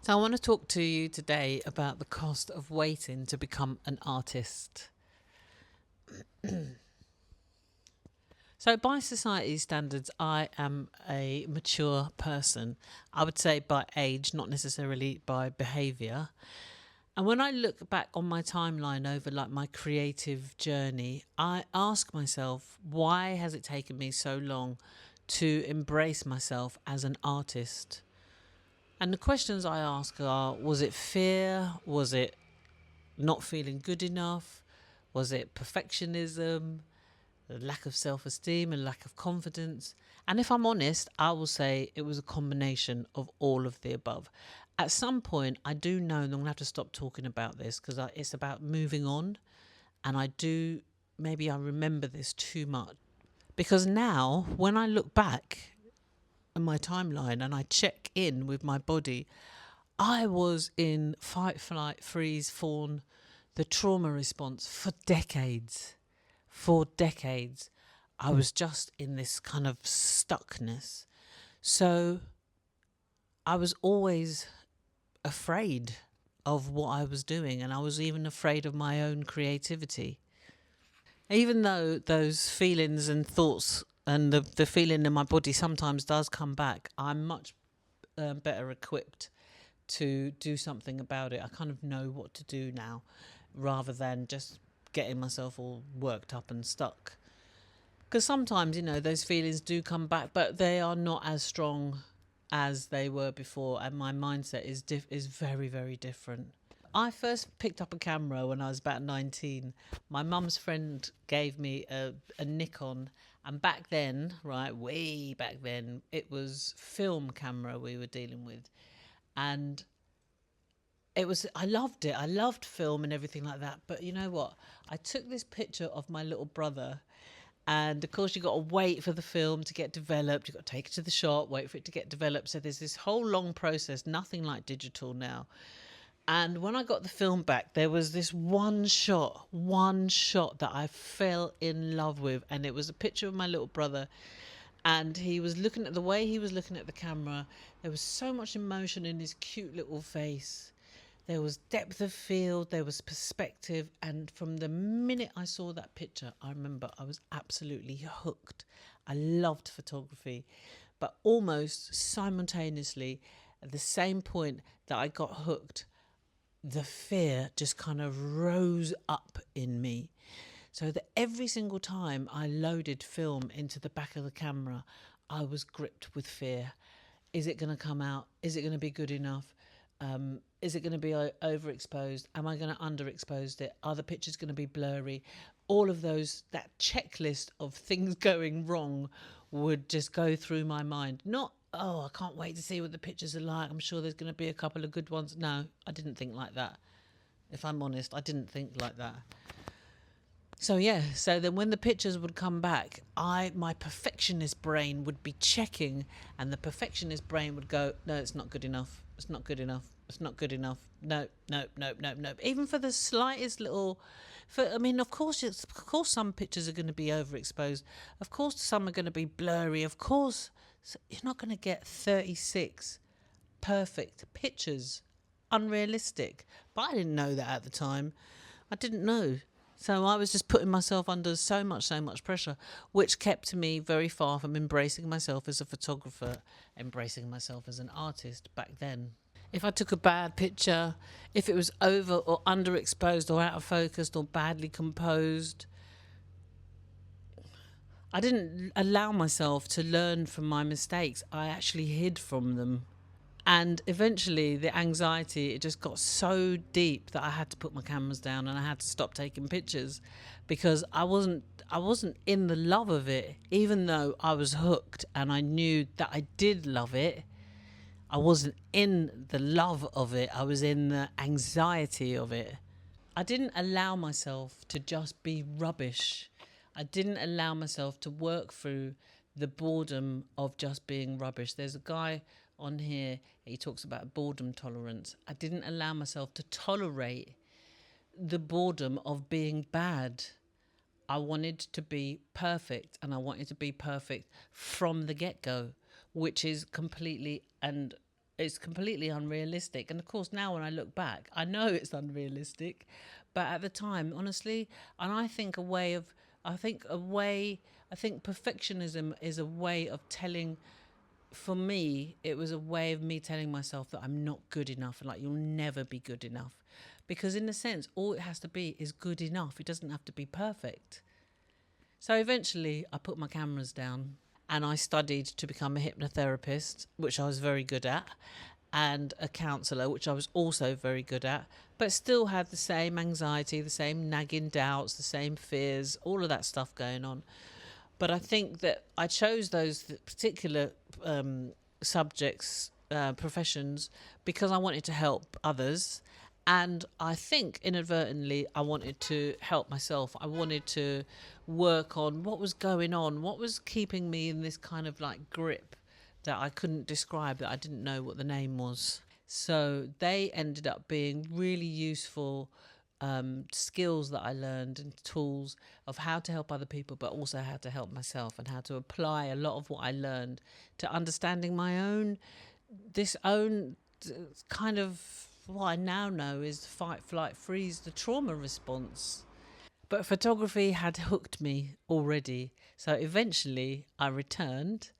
So, I want to talk to you today about the cost of waiting to become an artist. So, by society standards, I am a mature person. I would say by age, not necessarily by behaviour. And when I look back on my timeline over like my creative journey, I ask myself, why has it taken me so long to embrace myself as an artist? And the questions I ask are, was it fear? Was it not feeling good enough? Was it perfectionism? A lack of self-esteem, a lack of confidence? And if I'm honest, I will say it was a combination of all of the above. At some point, I do know, and I'm going to have to stop talking about this because it's about moving on. And maybe I remember this too much. Because now, when I look back in my timeline and I check in with my body, I was in fight, flight, freeze, fawn, the trauma response for decades. For decades, I was just in this kind of stuckness. So I was always afraid of what I was doing, and I was even afraid of my own creativity. Even though those feelings and thoughts and the feeling in my body sometimes does come back, I'm much better equipped to do something about it. I kind of know what to do now rather than just getting myself all worked up and stuck. Because sometimes, those feelings do come back, but they are not as strong as they were before, and my mindset is very, very different. I first picked up a camera when I was about 19. My mum's friend gave me a Nikon, and back then, right, way back then, it was film camera we were dealing with. And I loved it. I loved film and everything like that. But you know what? I took this picture of my little brother, and of course you got to wait for the film to get developed. You got to take it to the shop, wait for it to get developed. So there's this whole long process, nothing like digital now. And when I got the film back, there was this one shot that I fell in love with. And it was a picture of my little brother. And he was looking at the way he was looking at the camera. There was so much emotion in his cute little face. There was depth of field, there was perspective. And from the minute I saw that picture, I remember I was absolutely hooked. I loved photography. But almost simultaneously, at the same point that I got hooked, the fear just kind of rose up in me. So that every single time I loaded film into the back of the camera, I was gripped with fear. Is it going to come out? Is it going to be good enough? Is it going to be overexposed? Am I going to underexpose it? Are the pictures going to be blurry? All of that checklist of things going wrong would just go through my mind. Not, oh, I can't wait to see what the pictures are like. I'm sure there's going to be a couple of good ones. No, I didn't think like that. If I'm honest, I didn't think like that. So then when the pictures would come back, my perfectionist brain would be checking, and the perfectionist brain would go, no, it's not good enough. It's not good enough. It's not good enough. No. Even for the slightest little, of course some pictures are going to be overexposed. Of course some are going to be blurry. Of course, you're not going to get 36 perfect pictures. Unrealistic. But I didn't know that at the time. I didn't know. So I was just putting myself under so much pressure, which kept me very far from embracing myself as a photographer, embracing myself as an artist back then. If I took a bad picture, if it was over or underexposed or out of focus or badly composed, I didn't allow myself to learn from my mistakes. I actually hid from them. And eventually the anxiety, it just got so deep that I had to put my cameras down and I had to stop taking pictures because I wasn't in the love of it. Even though I was hooked and I knew that I did love it, I wasn't in the love of it. I was in the anxiety of it. I didn't allow myself to just be rubbish. I didn't allow myself to work through the boredom of just being rubbish. There's a guy on here, he talks about boredom tolerance. I didn't allow myself to tolerate the boredom of being bad. I wanted to be perfect, and I wanted to be perfect from the get-go, which is completely and it's completely unrealistic. And of course, now when I look back, I know it's unrealistic, but at the time, honestly, and I think perfectionism is a way of telling. For me, it was a way of me telling myself that I'm not good enough, and like you'll never be good enough, because in a sense, all it has to be is good enough. It doesn't have to be perfect. So eventually, I put my cameras down and I studied to become a hypnotherapist, which I was very good at, and a counsellor, which I was also very good at, but still had the same anxiety, the same nagging doubts, the same fears, all of that stuff going on. But I think that I chose those particular subjects, professions, because I wanted to help others. And I think inadvertently, I wanted to help myself. I wanted to work on what was going on, what was keeping me in this kind of like grip that I couldn't describe, that I didn't know what the name was. So they ended up being really useful skills that I learned and tools of how to help other people, but also how to help myself, and how to apply a lot of what I learned to understanding my own, this own kind of what I now know is fight, flight, freeze, the trauma response. But photography had hooked me already. So eventually I returned,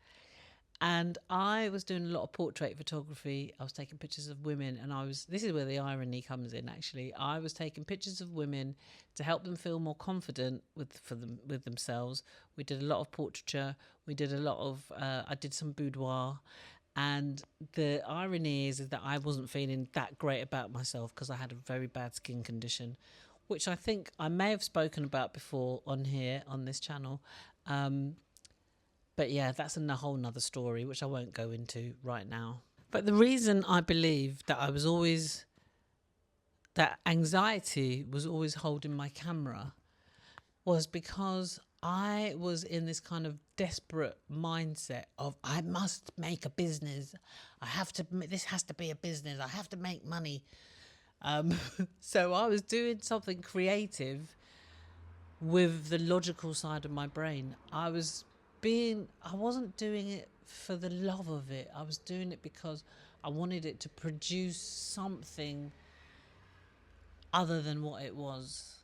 and I was doing a lot of portrait photography. I was taking pictures of women, and this is where the irony comes in actually. I was taking pictures of women to help them feel more confident with themselves. We did a lot of portraiture. We did a lot of I did some boudoir. And the irony is that I wasn't feeling that great about myself because I had a very bad skin condition, which I think I may have spoken about before on here on this channel. But yeah, that's a whole nother story, which I won't go into right now. But the reason I believe that anxiety was always holding my camera was because I was in this kind of desperate mindset of I must make a business. This has to be a business. I have to make money. So I was doing something creative with the logical side of my brain. I wasn't doing it for the love of it. I was doing it because I wanted it to produce something other than what it was.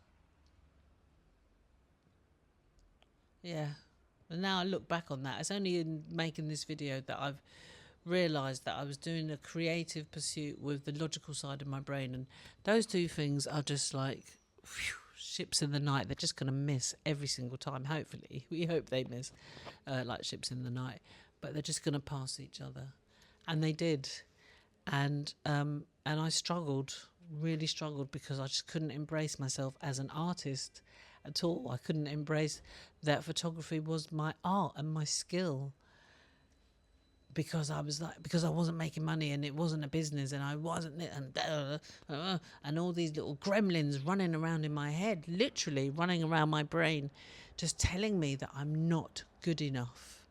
Yeah. And now I look back on that. It's only in making this video that I've realised that I was doing a creative pursuit with the logical side of my brain. And those two things are just like ships in the night. They're just going to miss every single time. Hopefully. We hope they miss like ships in the night. But they're just going to pass each other. And they did. And I struggled, really struggled, because I just couldn't embrace myself as an artist at all. I couldn't embrace that photography was my art and my skill, because I wasn't making money and it wasn't a business and I wasn't, and all these little gremlins running around in my head, literally running around my brain, just telling me that I'm not good enough.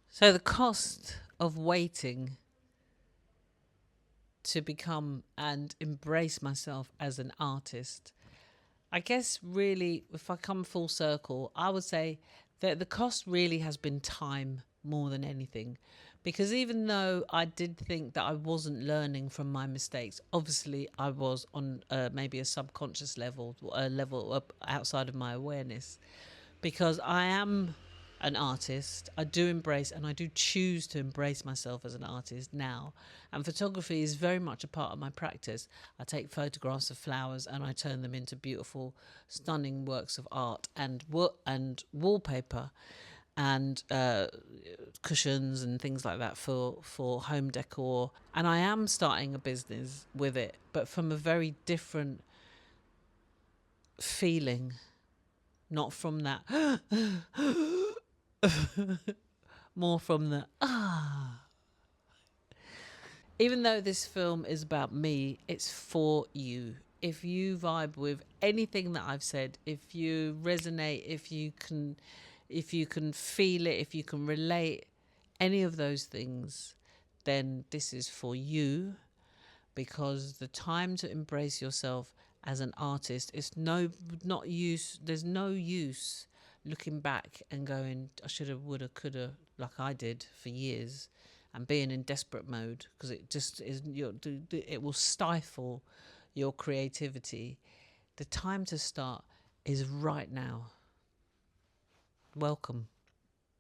So the cost of waiting to become and embrace myself as an artist, I guess really, if I come full circle, I would say that the cost really has been time more than anything. Because even though I did think that I wasn't learning from my mistakes, obviously I was on maybe a subconscious level, a level up outside of my awareness. Because I am an artist, I do embrace and I do choose to embrace myself as an artist now. And photography is very much a part of my practice. I take photographs of flowers and I turn them into beautiful, stunning works of art and wallpaper and cushions and things like that for home decor. And I am starting a business with it, but from a very different feeling, not from that more from the Even though this film is about me, it's for you. If you vibe with anything that I've said, if you resonate, if you can feel it, if you can relate, any of those things, then this is for you. Because the time to embrace yourself as an artist is there's no use looking back and going, I shoulda, woulda, coulda, like I did for years, and being in desperate mode, because it just is, it will stifle your creativity. The time to start is right now. Welcome.